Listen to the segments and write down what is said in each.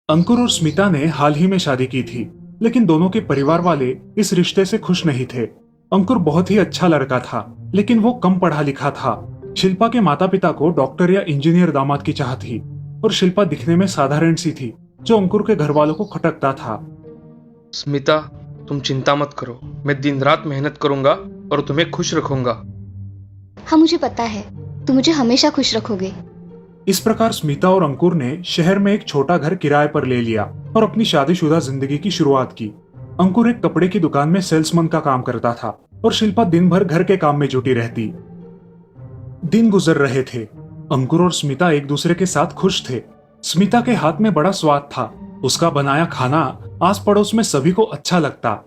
अंकुर और स्मिता ने हाल ही में शादी की थी, लेकिन दोनों के परिवार वाले इस रिश्ते से खुश नहीं थे। अंकुर बहुत ही अच्छा लड़का था, लेकिन वो कम पढ़ा लिखा था। शिल्पा के माता पिता को डॉक्टर या इंजीनियर दामाद की चाह थी, और शिल्पा दिखने में साधारण सी थी, जो अंकुर के घर वालों को खटकता था। स्मिता, तुम चिंता मत करो। मैं दिन रात मेहनत करूंगा और तुम्हें खुश रखूंगा। हाँ, मुझे पता है तुम मुझे हमेशा खुश रखोगे। इस प्रकार स्मिता और अंकुर ने शहर में एक छोटा घर किराए पर ले लिया और अपनी शादीशुदा जिंदगी की शुरुआत की। अंकुर एक कपड़े की दुकान में सेल्समैन का काम करता था और शिल्पा दिन भर घर के काम में जुटी रहती। दिन गुजर रहे थे। अंकुर और स्मिता एक दूसरे के साथ खुश थे। स्मिता के हाथ में बड़ा स्वाद था। उसका बनाया खाना आस पड़ोस में सभी को अच्छा लगता।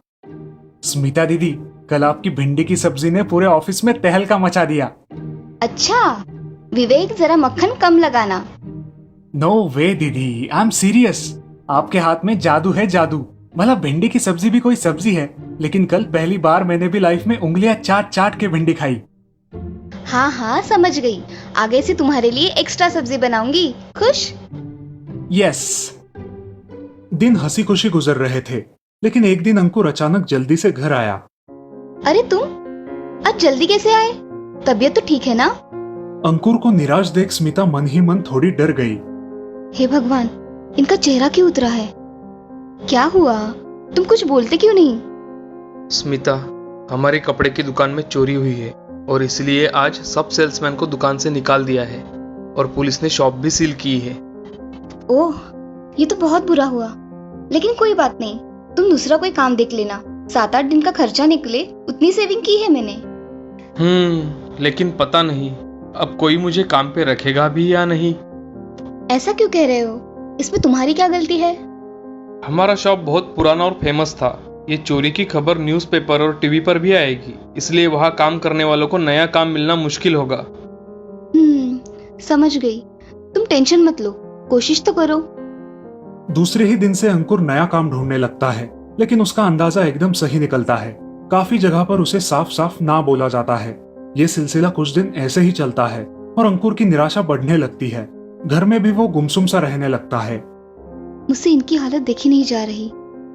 स्मिता दीदी, कल आपकी भिंडी की सब्जी ने पूरे ऑफिस में तहलका मचा दिया। अच्छा विवेक, जरा मक्खन कम लगाना। नो वे दीदी, आई एम सीरियस। आपके हाथ में जादू है, जादू। भला भिंडी की सब्जी भी कोई सब्जी है, लेकिन कल पहली बार मैंने भी लाइफ में उंगलियां चाट चाट के भिंडी खाई। हाँ हाँ, समझ गई। आगे से तुम्हारे लिए एक्स्ट्रा सब्जी बनाऊंगी। खुश? यस। दिन हंसी खुशी गुजर रहे थे, लेकिन एक दिन अंकुर अचानक जल्दी से घर आया। अरे तुम आज जल्दी कैसे आए? तबीयत तो ठीक है ना? अंकुर को निराश देख स्मिता मन ही मन थोड़ी डर गई। हे भगवान, इनका चेहरा क्यों उतरा है? क्या हुआ? तुम कुछ बोलते क्यों नहीं? स्मिता, हमारे कपड़े की दुकान में चोरी हुई है और इसलिए आज सब सेल्समैन को दुकान से निकाल दिया है और पुलिस ने शॉप भी सील की है। ओह, ये तो बहुत बुरा हुआ। लेकिन कोई बात नहीं, तुम दूसरा कोई काम देख लेना। 7-8 दिन का खर्चा निकले उतनी सेविंग की है मैंने। लेकिन पता नहीं अब कोई मुझे काम पे रखेगा भी या नहीं। ऐसा क्यों कह रहे हो? इसमें तुम्हारी क्या गलती है? हमारा शॉप बहुत पुराना और फेमस था। ये चोरी की खबर न्यूज़पेपर और टीवी पर भी आएगी, इसलिए वहाँ काम करने वालों को नया काम मिलना मुश्किल होगा। समझ गई। तुम टेंशन मत लो, कोशिश तो करो। दूसरे ही दिन से अंकुर नया काम ढूंढने लगता है, लेकिन उसका अंदाजा एकदम सही निकलता है। काफी जगह पर उसे साफ साफ ना बोला जाता है। ये सिलसिला कुछ दिन ऐसे ही चलता है और अंकुर की निराशा बढ़ने लगती है। घर में भी वो गुमसुम सा रहने लगता है। मुझसे इनकी हालत देखी नहीं जा रही।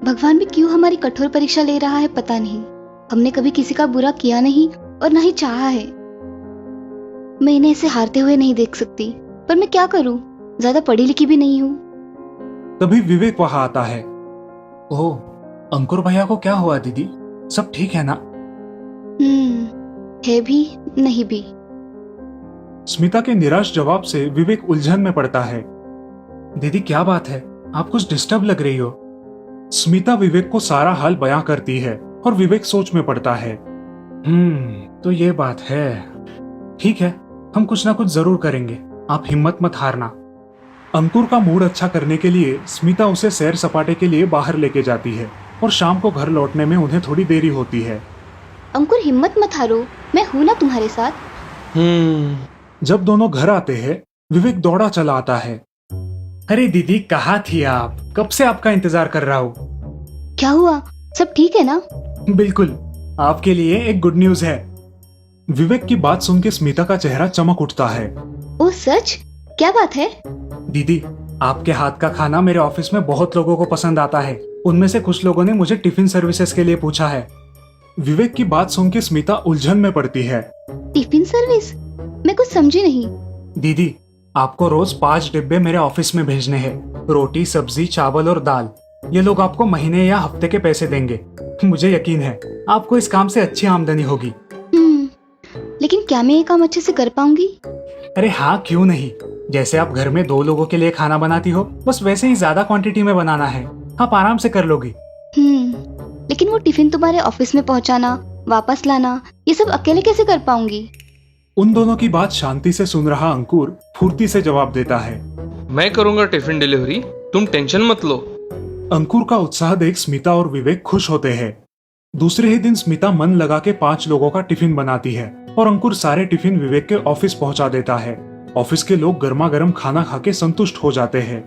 भगवान भी क्यों हमारी कठोर परीक्षा ले रहा है, पता नहीं। हमने कभी किसी का बुरा किया नहीं और ना ही चाहा है। मैं इन्हें ऐसे हारते हुए नहीं देख सकती, पर मैं क्या करूं? ज्यादा पढ़ी लिखी भी नहीं हूं। तभी विवेक वहां आता है। ओह, अंकुर भैया को क्या हुआ दीदी? सब ठीक है ना? है भी नहीं भी। स्मिता के निराश जवाब से विवेक उलझन में पड़ता है। दीदी क्या बात है? आप कुछ डिस्टर्ब लग रही हो। स्मिता विवेक को सारा हाल बयां करती है और विवेक सोच में पड़ता है। तो ये बात है। ठीक है, हम कुछ ना कुछ जरूर करेंगे। आप हिम्मत मत हारना। अंकुर का मूड अच्छा करने के लिए स्मिता उसे सैर सपाटे के लिए बाहर लेके जाती है और शाम को घर लौटने में उन्हें थोड़ी देरी होती है। अंकुर, हिम्मत मत हारो, मैं हूं ना तुम्हारे साथ। जब दोनों घर आते हैं, विवेक दौड़ा चला आता है। अरे दीदी, कहाँ थी आप? कब से आपका इंतजार कर रहा हूँ। क्या हुआ? सब ठीक है ना? बिल्कुल, आपके लिए एक गुड न्यूज है। विवेक की बात सुन के स्मिता का चेहरा चमक उठता है। ओह सच? क्या बात है? दीदी, आपके हाथ का खाना मेरे ऑफिस में बहुत लोगों को पसंद आता है। उनमें से कुछ लोगों ने मुझे टिफिन सर्विसेज के लिए पूछा है। विवेक की बात सुन के स्मिता उलझन में पड़ती है। Tiffin service? मैं कुछ समझी नहीं। दीदी, आपको रोज 5 डिब्बे मेरे ऑफिस में भेजने हैं। रोटी, सब्जी, चावल और दाल। ये लोग आपको महीने या हफ्ते के पैसे देंगे। मुझे यकीन है आपको इस काम से अच्छी आमदनी होगी। लेकिन क्या मैं ये काम अच्छे से कर पाऊंगी? अरे हाँ, क्यों नहीं। जैसे आप घर में 2 लोगों के लिए खाना बनाती हो, बस वैसे ही ज्यादा क्वांटिटी में बनाना है। आप आराम से कर लोगी। लेकिन वो टिफिन तुम्हारे ऑफिस में पहुंचाना, वापस लाना, ये सब अकेले कैसे कर पाऊंगी? उन दोनों की बात शांति से सुन रहा अंकुर फुर्ती से जवाब देता है। मैं करूंगा टिफिन डिलीवरी, तुम टेंशन मत लो। अंकुर का उत्साह देख स्मिता और विवेक खुश होते हैं। दूसरे ही दिन स्मिता मन लगा के 5 लोगों का टिफिन बनाती है और अंकुर सारे टिफिन विवेक के ऑफिस पहुंचा देता है। ऑफिस के लोग गर्मा गर्म खाना खा के संतुष्ट हो जाते हैं।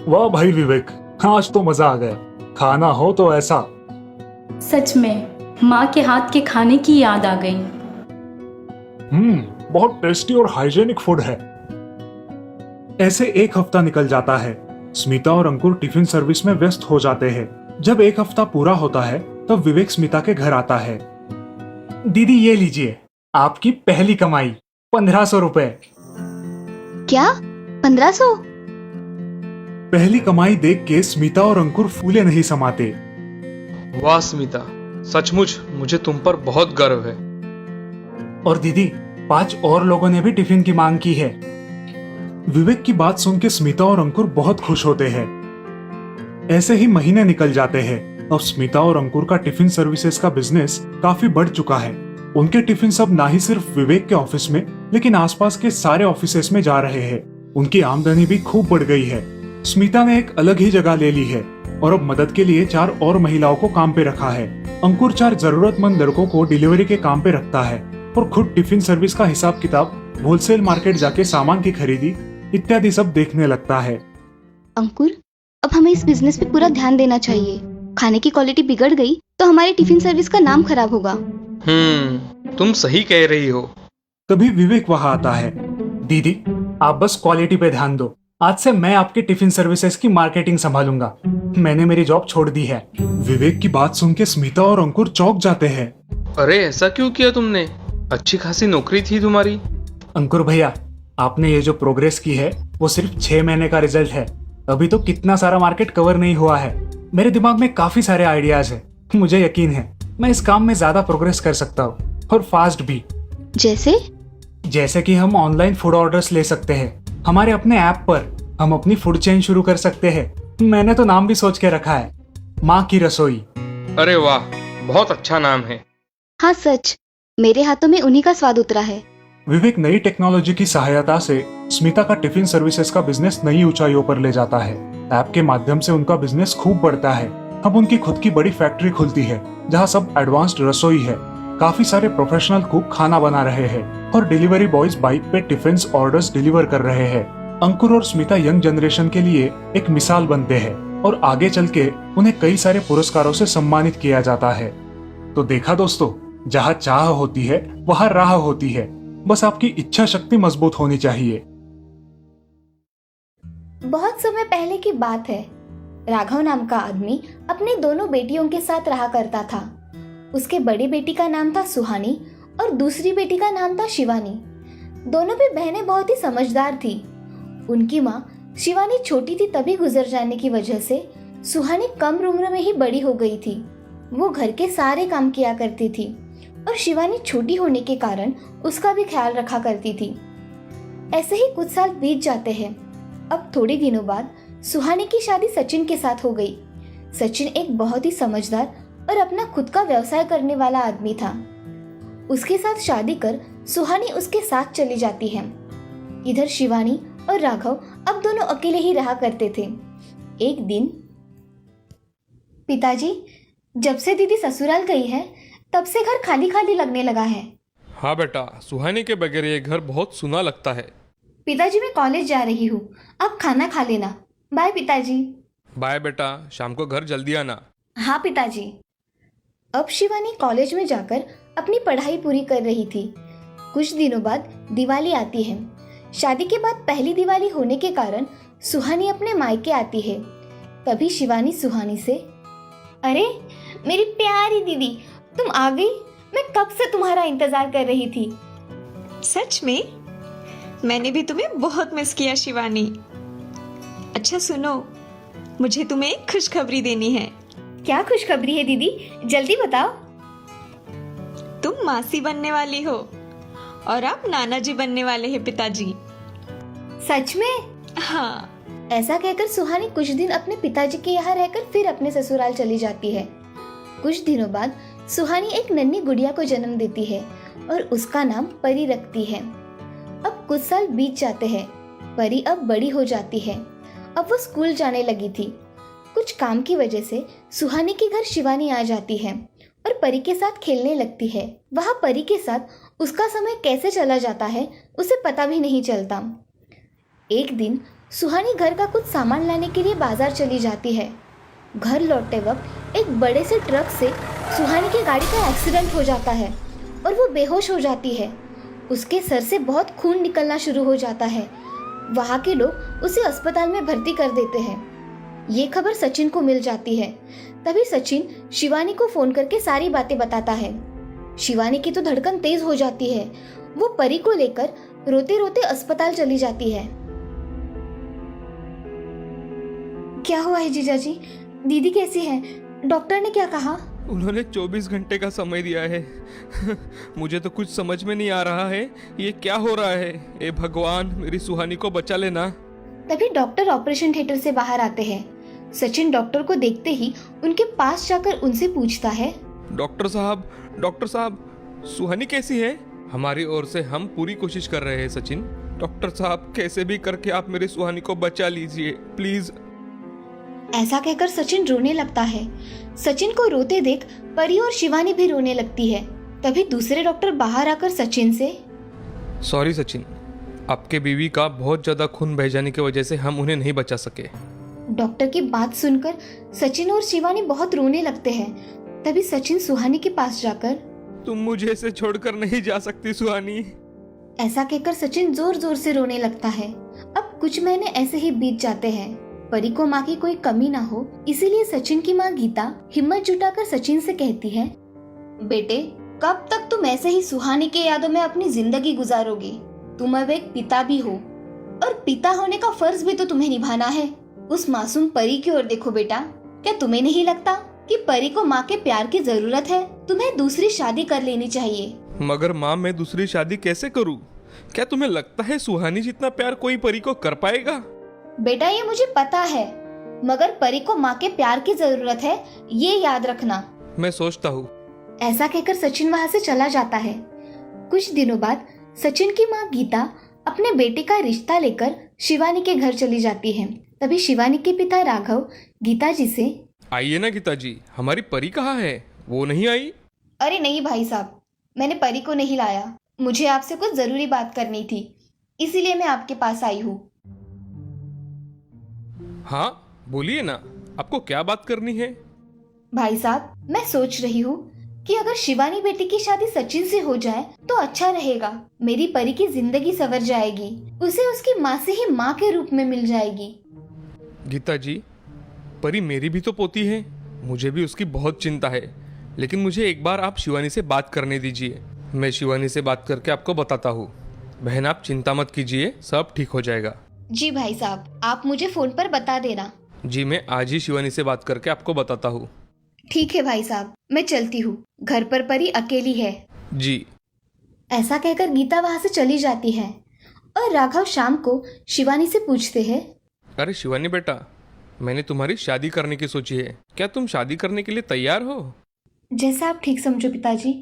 वाह भाई विवेक, आज तो मजा आ गया। खाना हो तो ऐसा। सच में माँ के हाथ के खाने की याद आ गई। बहुत टेस्टी और हाइजेनिक फूड है। ऐसे एक हफ्ता निकल जाता है स्मिता और अंकुर टिफिन सर्विस में व्यस्त हो जाते हैं। जब एक हफ्ता पूरा होता है तब विवेक स्मिता के घर आता है। दीदी ये लीजिए, आपकी पहली कमाई 1500 रुपए। क्या 1500? पहली कमाई देख के स्मिता और अंकुर फूले नहीं समाते। वाह स्मिता, सचमुच मुझे तुम पर बहुत गर्व है। और दीदी 5 और लोगों ने भी टिफिन की मांग की है। विवेक की बात सुन के स्मिता और अंकुर बहुत खुश होते हैं। ऐसे ही महीने निकल जाते हैं। अब स्मिता और अंकुर का टिफिन सर्विसेज का बिजनेस काफी बढ़ चुका है। उनके टिफिन अब ना ही सिर्फ विवेक के ऑफिस में लेकिन आसपास के सारे ऑफिसेस में जा रहे हैं। उनकी आमदनी भी खूब बढ़ गई है। स्मिता ने एक अलग ही जगह ले ली है और अब मदद के लिए 4 और महिलाओं को काम पे रखा है। अंकुर 4 जरूरतमंद लड़कों को डिलीवरी के काम पे रखता है और खुद टिफिन सर्विस का हिसाब किताब, होलसेल मार्केट जाके सामान की खरीदी इत्यादि सब देखने लगता है। अंकुर, अब हमें इस बिजनेस पे पूरा ध्यान देना चाहिए। खाने की क्वालिटी बिगड़ गई तो हमारी टिफिन सर्विस का नाम खराब होगा। तुम सही कह रही हो। तभी विवेक वहां आता है। दीदी आप बस क्वालिटी पे ध्यान दो। आज से मैं आपके टिफिन सर्विसेज की मार्केटिंग संभालूंगा। मैंने मेरी जॉब छोड़ दी है। विवेक की बात सुन के स्मिता और अंकुर चौंक जाते हैं। अरे ऐसा क्यों किया तुमने? अच्छी खासी नौकरी थी तुम्हारी। अंकुर भैया, आपने ये जो प्रोग्रेस की है वो सिर्फ 6 महीने का रिजल्ट है। अभी तो कितना सारा मार्केट कवर नहीं हुआ है। मेरे दिमाग में काफी सारे आइडियाज है। मुझे यकीन है मैं इस काम में ज्यादा प्रोग्रेस कर सकता हूँ और फास्ट भी। जैसे कि हम ऑनलाइन फूड ऑर्डर्स ले सकते हैं। हमारे अपने ऐप पर हम अपनी फूड चेन शुरू कर सकते हैं। मैंने तो नाम भी सोच के रखा है, माँ की रसोई। अरे वाह, बहुत अच्छा नाम है। हाँ सच, मेरे हाथों में उन्हीं का स्वाद उतरा है। विवेक नई टेक्नोलॉजी की सहायता से स्मिता का टिफिन सर्विसेज का बिजनेस नई ऊंचाइयों पर ले जाता है। ऐप के माध्यम से उनका बिजनेस खूब बढ़ता है। अब उनकी खुद की बड़ी फैक्ट्री खुलती है जहाँ सब एडवांस्ड रसोई है। काफी सारे प्रोफेशनल कुक खाना बना रहे हैं और डिलीवरी बॉयज बाइक पे टिफिन ऑर्डर्स डिलीवर कर रहे हैं। अंकुर और स्मिता यंग जनरेशन के लिए एक मिसाल बनते हैं और आगे चल के उन्हें कई सारे पुरस्कारों से सम्मानित किया जाता है। तो देखा दोस्तों, जहाँ चाह होती है वहाँ राह होती है। बस आपकी इच्छा शक्ति मजबूत होनी चाहिए। बहुत समय पहले की बात है। राघव नाम का आदमी अपने दोनों बेटियों के साथ रहा करता था। उसके बड़ी बेटी का नाम था सुहानी और दूसरी बेटी का नाम था शिवानी। दोनों भी बहनें बहुत ही समझदार थी। उनकी माँ शिवानी छोटी थी तभी गुजर जाने की वजह से सुहानी कम उम्र में ही बड़ी हो गई थी। वो घर के सारे काम किया करती थी और शिवानी छोटी होने के कारण उसका भी ख्याल रखा करती थी। ऐसे ही कुछ साल बीत जाते हैं। अब थोड़े दिनों बाद सुहानी की शादी सचिन के साथ हो गई। सचिन एक बहुत ही समझदार और अपना खुद का व्यवसाय करने वाला आदमी था। उसके साथ शादी कर सुहानी उसके साथ चली जाती है। इधर शिवानी और राघव अब दोनों अकेले ही रहा करते थे। एक दिन, पिताजी, जब से दीदी ससुराल गई है तब से घर खाली खाली लगने लगा है। हाँ बेटा, सुहानी के बगैर ये घर बहुत सुना लगता है। पिताजी, मैं कॉलेज जा रही हूँ, आप खाना खा लेना। बाय पिताजी। बाय बेटा, शाम को घर जल्दी आना। हाँ पिताजी। अब शिवानी कॉलेज में जाकर अपनी पढ़ाई पूरी कर रही थी। कुछ दिनों बाद दिवाली आती है। शादी के बाद पहली दिवाली होने के कारण सुहानी अपने मायके आती है। तभी शिवानी सुहानी से, अरे मेरी प्यारी दीदी, तुम आ गई। मैं कब से तुम्हारा इंतजार कर रही थी। सच में? मैंने भी तुम्हें बहुत मिस किया शिवानी। अच्छा सुनो, मुझे तुम्हें एक खुशखबरी देनी है। क्या खुशखबरी है दीदी, जल्दी बताओ। तुम मासी बनने वाली हो और आप नाना जी बनने वाले हैं पिताजी। सच में? हाँ। ऐसा कहकर सुहानी कुछ दिन अपने पिताजी के यहाँ रहकर फिर अपने ससुराल चली जाती है। कुछ दिनों बाद सुहानी एक नन्ही गुड़िया को जन्म देती है और उसका नाम परी रखती है। अब कुछ साल बीत जाते हैं। परी अब बड़ी हो जाती है। अब वो स्कूल जाने लगी थी। कुछ काम की वजह से सुहानी के घर शिवानी आ जाती है और परी के साथ खेलने लगती है। वहाँ परी के साथ उसका समय कैसे चला जाता है उसे पता भी नहीं चलता। एक दिन सुहानी घर का कुछ सामान लाने के लिए बाजार चली जाती है। घर लौटते वक्त एक बड़े से ट्रक से सुहानी की गाड़ी का एक्सीडेंट हो जाता है और वो बेहोश हो जाती है। उसके सर से बहुत खून निकलना शुरू हो जाता है। वहाँ के लोग उसे अस्पताल में भर्ती कर देते हैं। ये खबर सचिन को मिल जाती है। तभी सचिन शिवानी को फोन करके सारी बातें बताता है। शिवानी की तो धड़कन तेज हो जाती है। वो परी को लेकर रोते रोते अस्पताल चली जाती है। क्या हुआ है जीजाजी? दीदी कैसी है? डॉक्टर ने क्या कहा? उन्होंने 24 घंटे का समय दिया है। मुझे तो कुछ समझ में नहीं आ रहा है, ये क्या हो रहा है। ए भगवान, मेरी सुहानी को बचा लेना। तभी डॉक्टर ऑपरेशन थिएटर से बाहर आते हैं। सचिन डॉक्टर को देखते ही उनके पास जाकर उनसे पूछता है, डॉक्टर साहब, सुहानी कैसी है? हमारी ओर से हम पूरी कोशिश कर रहे हैं सचिन। डॉक्टर साहब, कैसे भी करके आप मेरी सुहानी को बचा लीजिए प्लीज। ऐसा कहकर सचिन रोने लगता है। सचिन को रोते देख परी और शिवानी भी रोने लगती है। तभी दूसरे डॉक्टर बाहर आकर सचिन से, सॉरी सचिन, आपके बीवी का बहुत ज्यादा खून बह जाने की वजह से हम उन्हें नहीं बचा सके। डॉक्टर की बात सुनकर सचिन और शिवानी बहुत रोने लगते हैं। तभी सचिन सुहानी के पास जाकर, तुम मुझे ऐसे छोड़कर नहीं जा सकती सुहानी। ऐसा कहकर सचिन जोर जोर से रोने लगता है। अब कुछ महीने ऐसे ही बीत जाते हैं। परी को माँ की कोई कमी ना हो, इसीलिए सचिन की माँ गीता हिम्मत जुटाकर सचिन से कहती है, बेटे, कब तक तुम ऐसे ही सुहानी के यादों में अपनी जिंदगी गुजारोगे? तुम अब एक पिता भी हो और पिता होने का फर्ज भी तो तुम्हें निभाना है। उस मासूम परी की ओर देखो बेटा। क्या तुम्हें नहीं लगता कि परी को माँ के प्यार की जरूरत है? तुम्हें दूसरी शादी कर लेनी चाहिए। मगर माँ, मैं दूसरी शादी कैसे करूँ? क्या तुम्हें लगता है सुहानी जितना प्यार कोई परी को कर पाएगा? बेटा, ये मुझे पता है, मगर परी को माँ के प्यार की जरूरत है, ये याद रखना। मैं सोचता हूँ। ऐसा कहकर सचिन वहाँ से चला जाता है। कुछ दिनों बाद सचिन की माँ गीता अपने बेटे का रिश्ता लेकर शिवानी के घर चली जाती है। तभी शिवानी के पिता राघव गीता जी से, आइए ना गीता जी, हमारी परी कहाँ है? वो नहीं आई? अरे नहीं भाई साहब, मैंने परी को नहीं लाया। मुझे आपसे कुछ जरूरी बात करनी थी, इसीलिए मैं आपके पास आई हूँ। हाँ बोलिए ना, आपको क्या बात करनी है? भाई साहब, मैं सोच रही हूँ कि अगर शिवानी बेटी की शादी सचिन से हो जाए तो अच्छा रहेगा। मेरी परी की जिंदगी संवर जाएगी, उसे उसकी माँ से ही माँ के रूप में मिल जाएगी। गीता जी, परी मेरी भी तो पोती है, मुझे भी उसकी बहुत चिंता है। लेकिन मुझे एक बार आप शिवानी से बात करने दीजिए। मैं शिवानी से बात करके आपको बताता हूँ। बहन, आप चिंता मत कीजिए, सब ठीक हो जाएगा। जी भाई साहब, आप मुझे फोन पर बता देना। जी, मैं आज ही शिवानी से बात करके आपको बताता हूँ। ठीक है भाई साहब, मैं चलती हूँ। घर पर परी अकेली है। जी। ऐसा कहकर गीता वहाँ से चली जाती है और राघव शाम को शिवानी से पूछते हैं, अरे शिवानी बेटा, मैंने तुम्हारी शादी करने की सोची है। क्या तुम शादी करने के लिए तैयार हो? जैसा आप ठीक समझो पिताजी।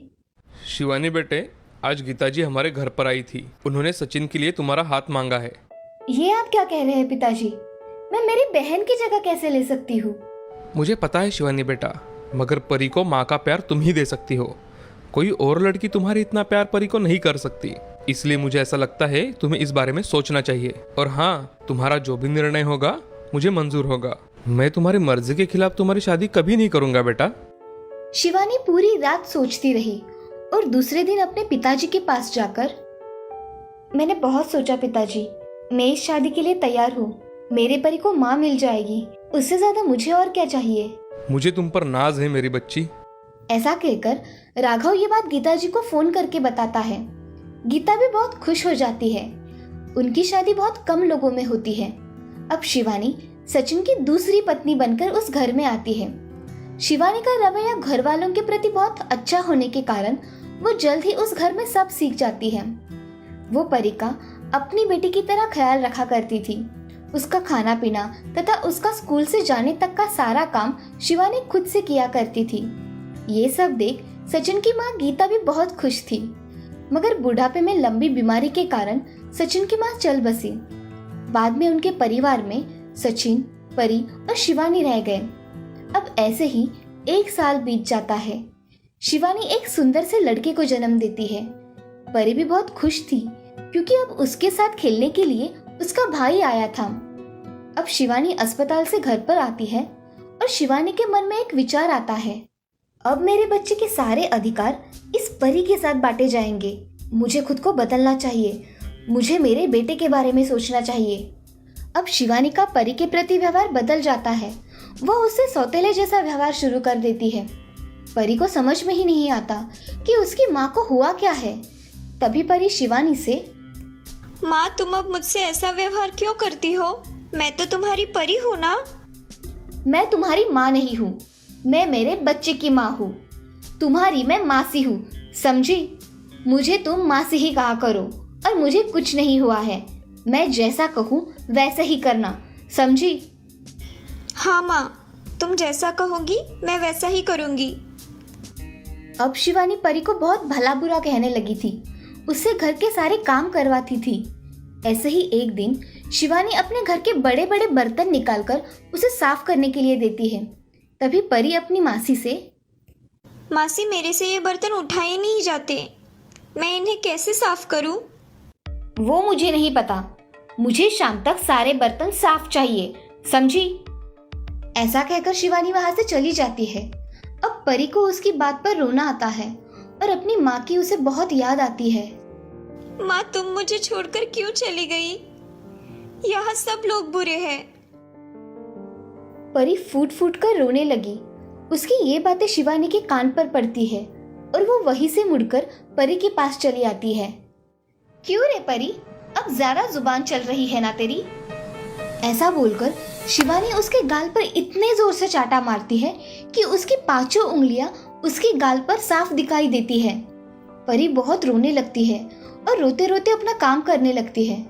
शिवानी बेटे, आज गीता जी हमारे घर पर आई थी। उन्होंने सचिन के लिए तुम्हारा हाथ मांगा है। ये आप क्या कह रहे हैं पिताजी? मैं मेरी बहन की जगह कैसे ले सकती हूँ? मुझे पता है शिवानी बेटा, मगर परी को माँ का प्यार तुम ही दे सकती हो। कोई और लड़की तुम्हारी इतना प्यार परी को नहीं कर सकती। इसलिए मुझे ऐसा लगता है तुम्हें इस बारे में सोचना चाहिए। और हाँ, तुम्हारा जो भी निर्णय होगा मुझे मंजूर होगा। मैं तुम्हारी मर्जी के खिलाफ तुम्हारी शादी कभी नहीं करूंगा बेटा। शिवानी पूरी रात सोचती रही और दूसरे दिन अपने पिताजी के पास जाकर, मैंने बहुत सोचा पिताजी, मैं इस शादी के लिए तैयार हूँ। मेरे परी को माँ मिल जाएगी, उससे ज्यादा मुझे और क्या चाहिए। मुझे तुम पर नाज है मेरी बच्ची। ऐसा कहकर राघव ये बात गीता जी को फोन करके बताता है। गीता भी बहुत खुश हो जाती है। उनकी शादी बहुत कम लोगों में होती है। अब शिवानी सचिन की दूसरी पत्नी बनकर उस घर में आती है। शिवानी का रवैया घर वालों के प्रति बहुत अच्छा होने के कारण वो जल्द ही उस घर में सब सीख जाती है। वो परी का अपनी बेटी की तरह ख्याल रखा करती थी। उसका खाना पीना तथा उसका स्कूल से जाने तक का सारा काम शिवानी खुद से किया करती थी। ये सब देख सचिन की माँ गीता भी बहुत खुश थी। मगर बुढ़ापे में लंबी बीमारी के कारण सचिन की माँ चल बसी। बाद में उनके परिवार में सचिन, परी और शिवानी रह गए। अब ऐसे ही 1 साल बीत जाता है। शिवानी एक सुंदर से लड़के को जन्म देती है। परी भी बहुत खुश थी क्योंकि अब उसके साथ खेलने के लिए उसका भाई आया था। अब शिवानी अस्पताल से घर पर आती है और शिवानी के मन में एक विचार आता है, अब मेरे बच्चे के सारे अधिकार इस परी के साथ बांटे जाएंगे। मुझे खुद को बदलना चाहिए। मुझे मेरे बेटे के बारे में सोचना चाहिए। अब शिवानी का परी के प्रति व्यवहार बदल जाता है। वह उससे सौतेले जैसा व्यवहार शुरू कर देती है। परी को समझ में ही नहीं आता कि उसकी माँ को हुआ क्या है। तभी परी शिवानी से, माँ तुम अब मुझसे ऐसा व्यवहार क्यों करती हो? मैं तो तुम्हारी परी हूँ ना। मैं तुम्हारी माँ नहीं हूँ, मैं मेरे बच्चे की माँ हूँ। तुम्हारी मैं मासी हूँ, समझी? मुझे तुम मासी ही कहा करो और मुझे कुछ नहीं हुआ है। मैं जैसा कहूँ वैसा ही करना, समझी? हाँ माँ, तुम जैसा कहोगी मैं वैसा ही करूँगी। अब शिवानी परी को बहुत भला बुरा कहने लगी थी। उससे घर के सारे काम करवाती थी। ऐसे ही एक दिन शिवानी अपने घर के बड़े बड़े बर्तन निकालकर उसे साफ करने के लिए देती है। तभी परी अपनी मासी से, मासी मेरे से ये बर्तन उठाए नहीं जाते, मैं इन्हें कैसे साफ करूँ? वो मुझे नहीं पता, मुझे शाम तक सारे बर्तन साफ चाहिए, समझी? ऐसा कहकर शिवानी वहां से चली जाती है। अब परी को उसकी बात पर रोना आता है और अपनी माँ की उसे बहुत याद आती है। माँ तुम मुझे छोड़कर क्यों चली गई? यहाँ सब लोग बुरे हैं। परी फूट फूट कर रोने लगी। उसकी ये बातें शिवानी के कान पर पड़ती है और वो वहीं से मुड़कर परी के पास चली आती है। क्यों रे परी, अब ज्यादा जुबान चल रही है ना तेरी? ऐसा बोलकर शिवानी उसके गाल पर इतने जोर से चाटा मारती है कि उसकी पांचों उंगलियां उसके गाल पर साफ दिखाई देती है। परी बहुत रोने लगती है और रोते रोते अपना काम करने लगती है।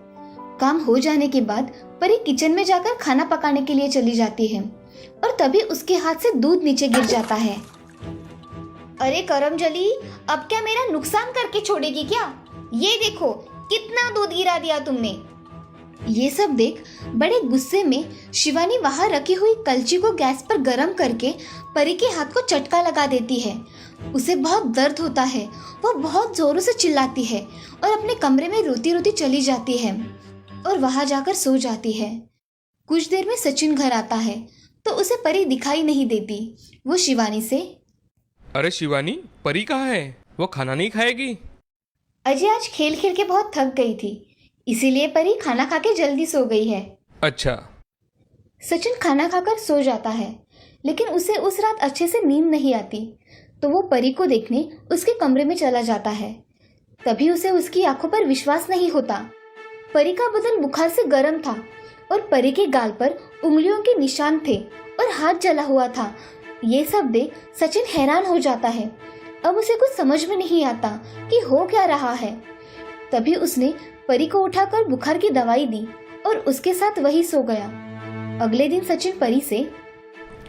काम हो जाने के बाद परी किचन में जाकर खाना पकाने के लिए चली जाती है और तभी उसके हाथ से दूध नीचे गिर जाता है। अरे करमजली, अब क्या मेरा नुकसान करके छोड़ेगी क्या? ये देखो कितना दूध गिरा दिया तुमने। ये सब देख बड़े गुस्से में शिवानी वहां रखी हुई कलची को गैस पर गर्म करके परी के हाथ को चटका लगा देती है। उसे बहुत दर्द होता है। वो बहुत जोरों से चिल्लाती है और अपने कमरे में रोती रोती चली जाती है और वहां जाकर सो जाती है। कुछ देर में सचिन घर आता है तो उसे परी दिखाई नहीं देती। वो शिवानी से, अरे शिवानी, परी कहाँ है? वो खाना नहीं खाएगी? अजय आज खेल खेल के बहुत थक गई थी, इसीलिए परी खाना खा के जल्दी सो गई है। अच्छा। सचिन खाना खाकर सो जाता है, लेकिन उसे उस रात अच्छे से नींद नहीं आती, तो वो परी को देखने उसके कमरे में चला जाता है। तभी उसे उसकी आंखों पर विश्वास नहीं होता। परी का बदन बुखार से गर्म था और परी के गाल पर उंगलियों के निशान थे और हाथ जला हुआ था। ये सब देख सचिन हैरान हो जाता है। अब उसे कुछ समझ में नहीं आता कि हो क्या रहा है। तभी उसने परी को उठाकर बुखार की दवाई दी और उसके साथ वही सो गया। अगले दिन सचिन परी से,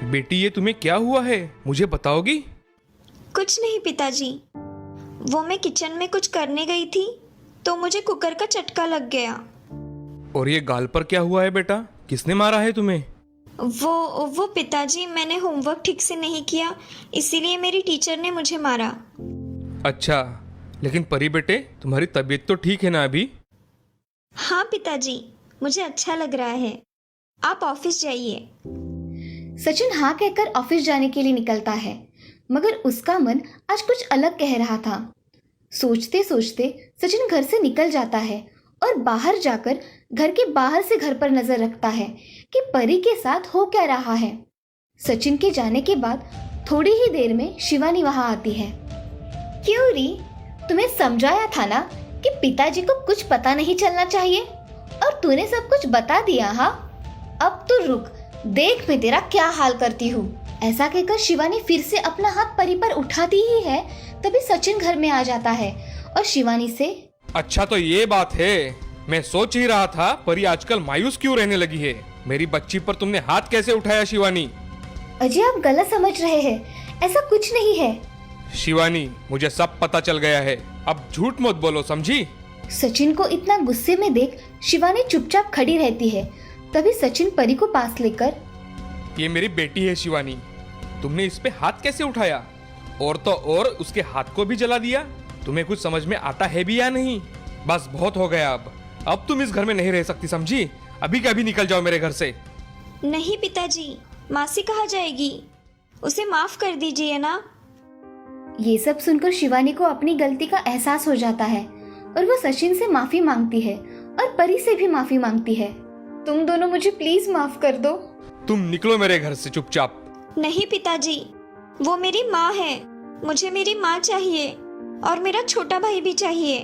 बेटी ये तुम्हें क्या हुआ है, मुझे बताओगी? कुछ नहीं पिताजी, वो मैं किचन में कुछ करने गई थी तो मुझे कुकर का चटका लग गया। और ये गाल पर क्या हुआ है बेटा, किसने मारा है तुम्हें? वो पिताजी, मैंने होमवर्क ठीक से नहीं किया, इसीलिए मेरी टीचर ने मुझे मारा। अच्छा, लेकिन परी बेटे तुम्हारी तबीयत तो ठीक है ना अभी? हाँ पिताजी, मुझे अच्छा लग रहा है। आप ऑफिस जाइए। सचिन हाँ कहकर ऑफिस जाने के लिए निकलता है, मगर उसका मन आज कुछ अलग कह रहा था। सोचते सोचते सचिन घर से निकल जाता है और बाहर जाकर घर के बाहर से घर पर नजर रखता है कि परी के साथ हो क्या रहा है। सचिन के जाने के बाद थोड़ी ही देर में शिवानी वहां आती है। क्यों री, तुम्हें समझाया था ना कि पिताजी को कुछ पता नहीं चलना चाहिए, और तूने सब कुछ बता दिया। हाँ, अब तो रुक, देख मैं तेरा क्या हाल करती हूँ। ऐसा कहकर शिवानी फिर से अपना हाथ परी पर उठाती ही है, तभी सचिन घर में आ जाता है और शिवानी से, अच्छा तो ये बात है, मैं सोच ही रहा था परी आजकल मायूस क्यों रहने लगी है। मेरी बच्ची पर तुमने हाथ कैसे उठाया शिवानी? अजय आप गलत समझ रहे हैं, ऐसा कुछ नहीं है। शिवानी, मुझे सब पता चल गया है, अब झूठ मत बोलो, समझी? सचिन को इतना गुस्से में देख शिवानी चुपचाप खड़ी रहती है। तभी सचिन परी को पास लेकर, ये मेरी बेटी है शिवानी, तुमने इस पे हाथ कैसे उठाया? और तो और उसके हाथ को भी जला दिया। तुम्हें कुछ समझ में आता है भी या नहीं? बस बहुत हो गया, अब तुम इस घर में नहीं रह सकती, समझी? अभी के अभी निकल जाओ मेरे घर से। नहीं पिताजी, मासी कहाँ जाएगी? उसे माफ कर दीजिए ना। ये सब सुनकर शिवानी को अपनी गलती का एहसास हो जाता है और वो सचिन से माफी मांगती है और परी से भी माफी मांगती है। तुम दोनों मुझे प्लीज माफ कर दो। तुम निकलो मेरे घर से चुपचाप। नहीं पिताजी, वो मेरी माँ है। मुझे मेरी माँ चाहिए और मेरा छोटा भाई भी चाहिए।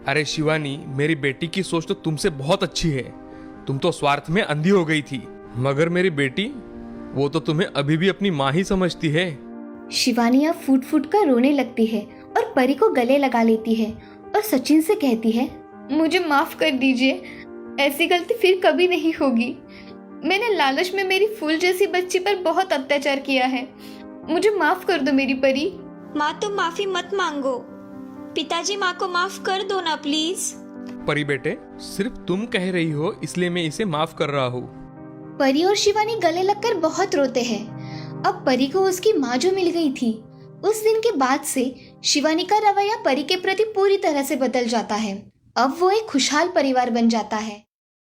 अरे शिवानी, मेरी बेटी की सोच तो तुमसे बहुत अच्छी है। तुम तो स्वार्थ में अंधी हो गई थी, मगर मेरी बेटी, वो तो तुम्हें अभी भी अपनी माँ ही समझती है। शिवानी अब फूट फूट कर रोने लगती है और परी को गले लगा लेती है और सचिन से कहती है, मुझे माफ कर दीजिए, ऐसी गलती फिर कभी नहीं होगी। मैंने लालच में मेरी फूल जैसी बच्ची पर बहुत अत्याचार किया है। मुझे माफ कर दो मेरी परी। माँ, तुम माफी मत मांगो। पिताजी, माँ को माफ कर दो ना प्लीज। परी बेटे, सिर्फ तुम कह रही हो इसलिए मैं इसे माफ कर रहा हूँ। परी और शिवानी गले लगकर बहुत रोते हैं। अब परी को उसकी माँ जो मिल गई थी, उस दिन के बाद से शिवानी का रवैया परी के प्रति पूरी तरह से बदल जाता है। अब वो एक खुशहाल परिवार बन जाता है।